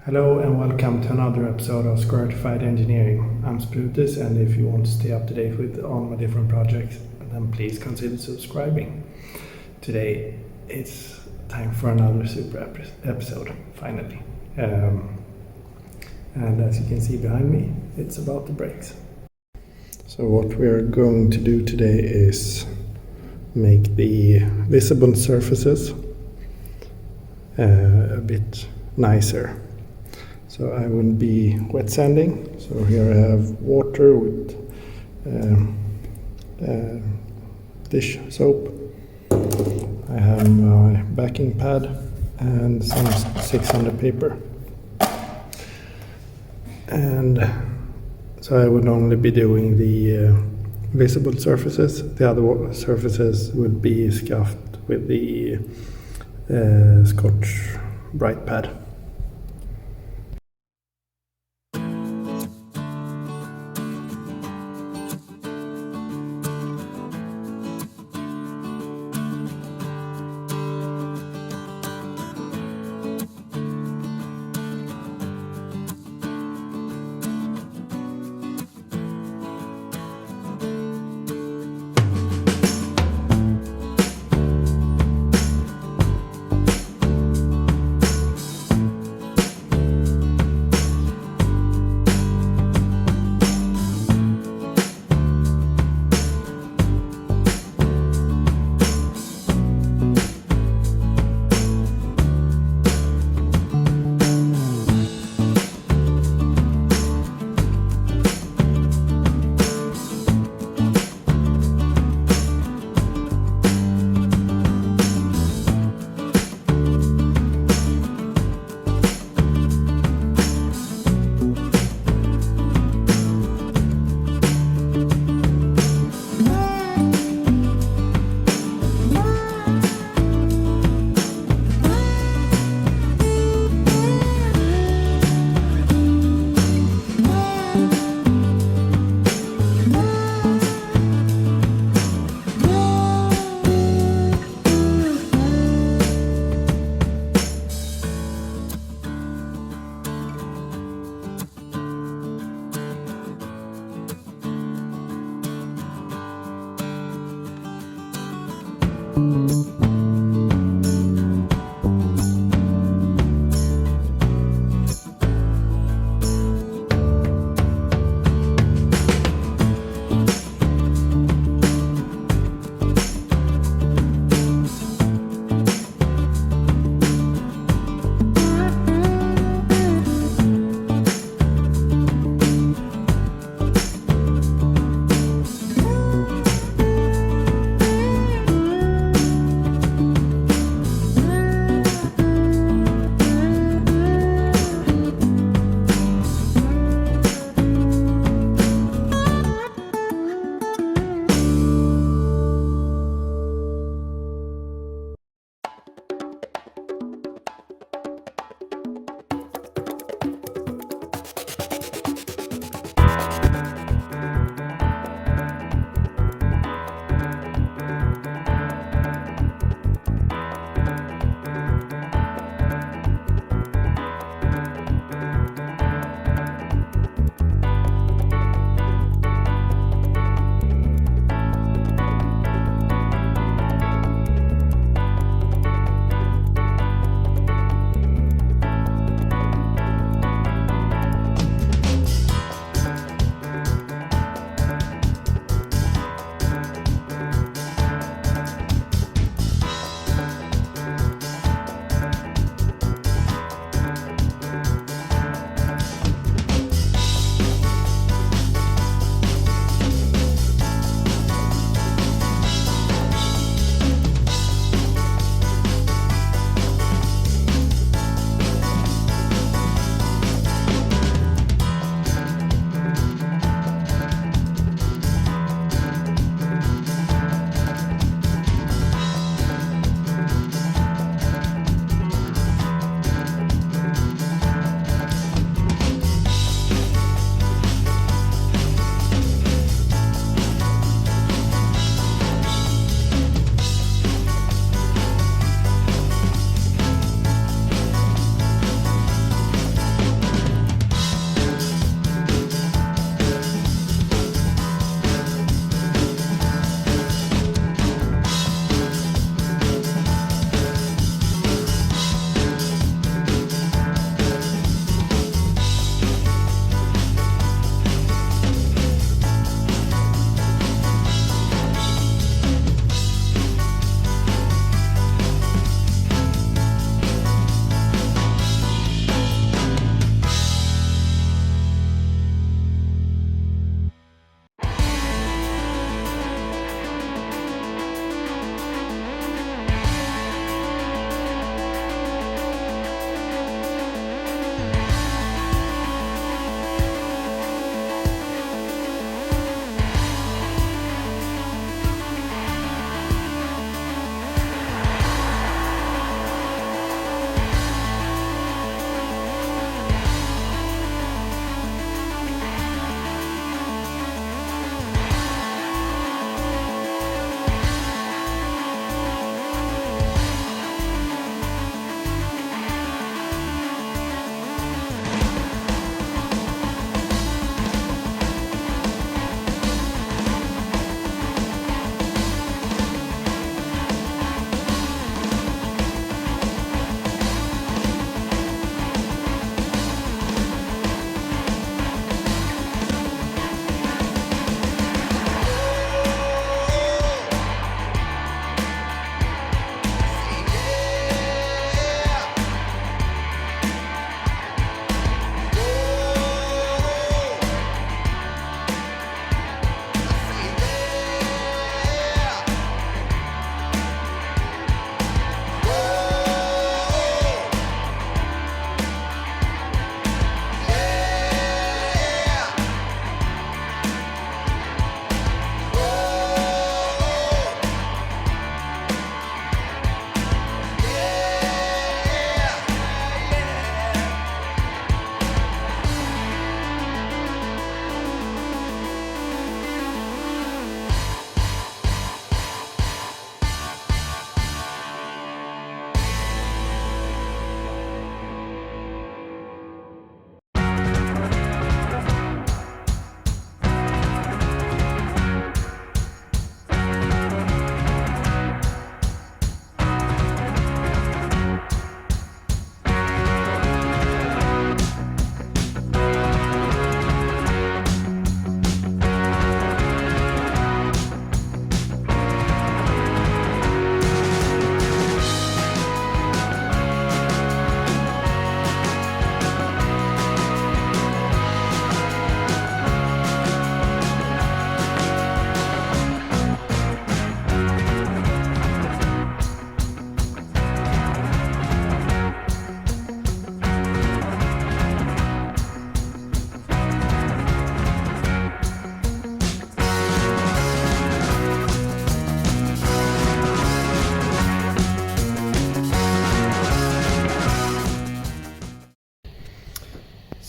Hello and welcome to another episode of Squirtified Engineering. I'm Sprutus, and if you want to stay up to date with all my different projects, then please consider subscribing. Today it's time for another super episode, finally. And as you can see behind me, it's about the brakes. So what we're going to do today is make the visible surfaces a bit nicer. So I will be wet sanding. So here I have water with dish soap. I have my backing pad and some 600 paper. And so I would only be doing the visible surfaces. The other surfaces would be scuffed with the Scotch Brite pad.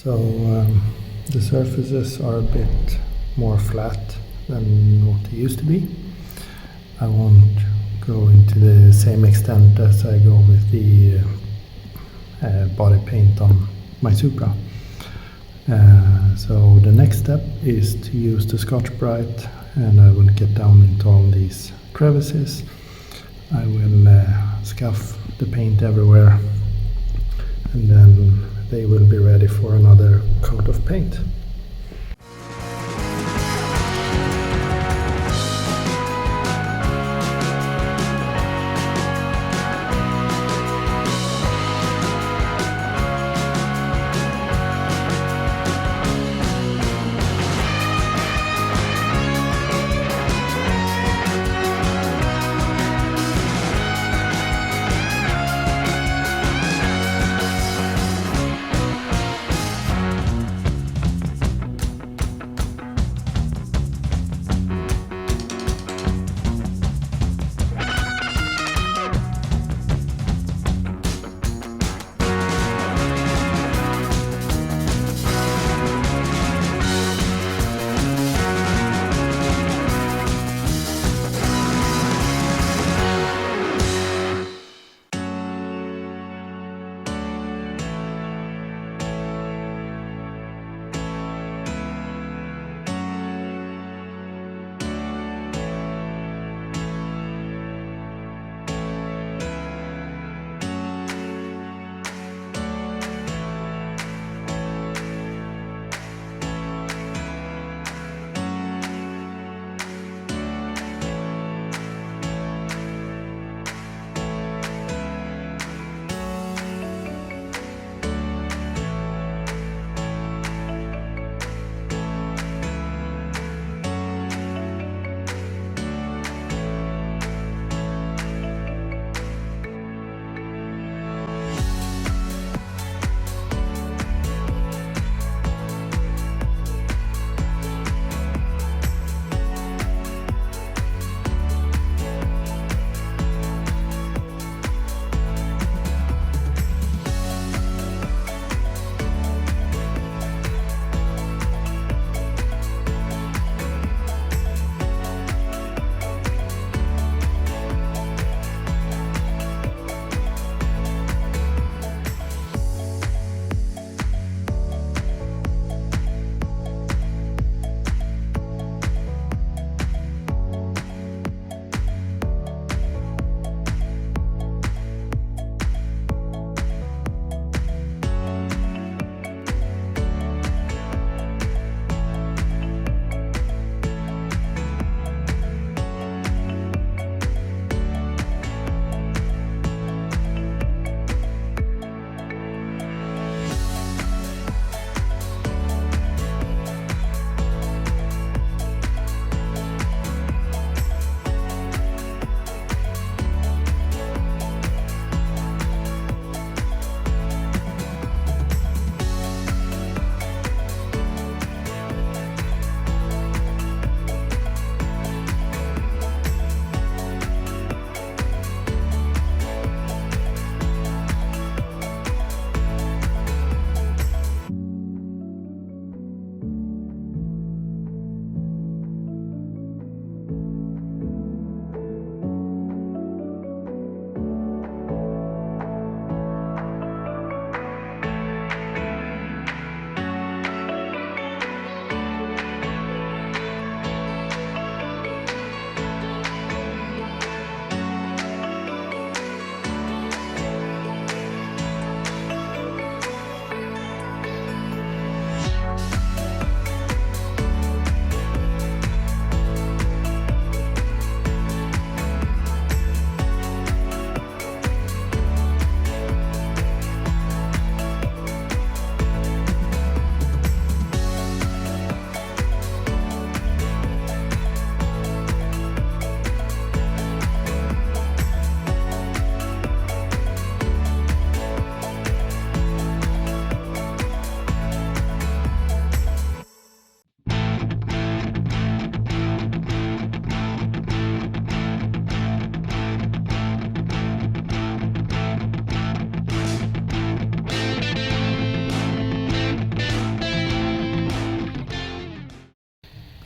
So the surfaces are a bit more flat than what they used to be. I won't go into the same extent as I go with the body paint on my Supra. So the next step is to use the Scotch-Brite, and I will get down into all these crevices. I will scuff the paint everywhere, and then they will be ready for another coat of paint.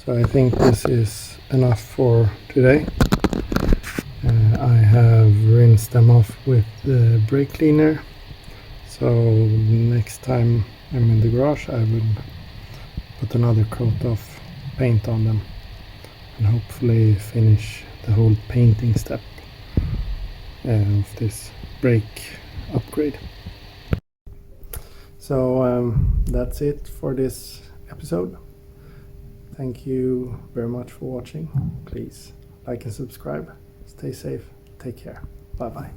So I think this is enough for today. I have rinsed them off with the brake cleaner. So next time I'm in the garage I will put another coat of paint on them and hopefully finish the whole painting step of this brake upgrade. So that's it for this episode. Thank you very much for watching. Please like and subscribe. Stay safe. Take care. Bye bye.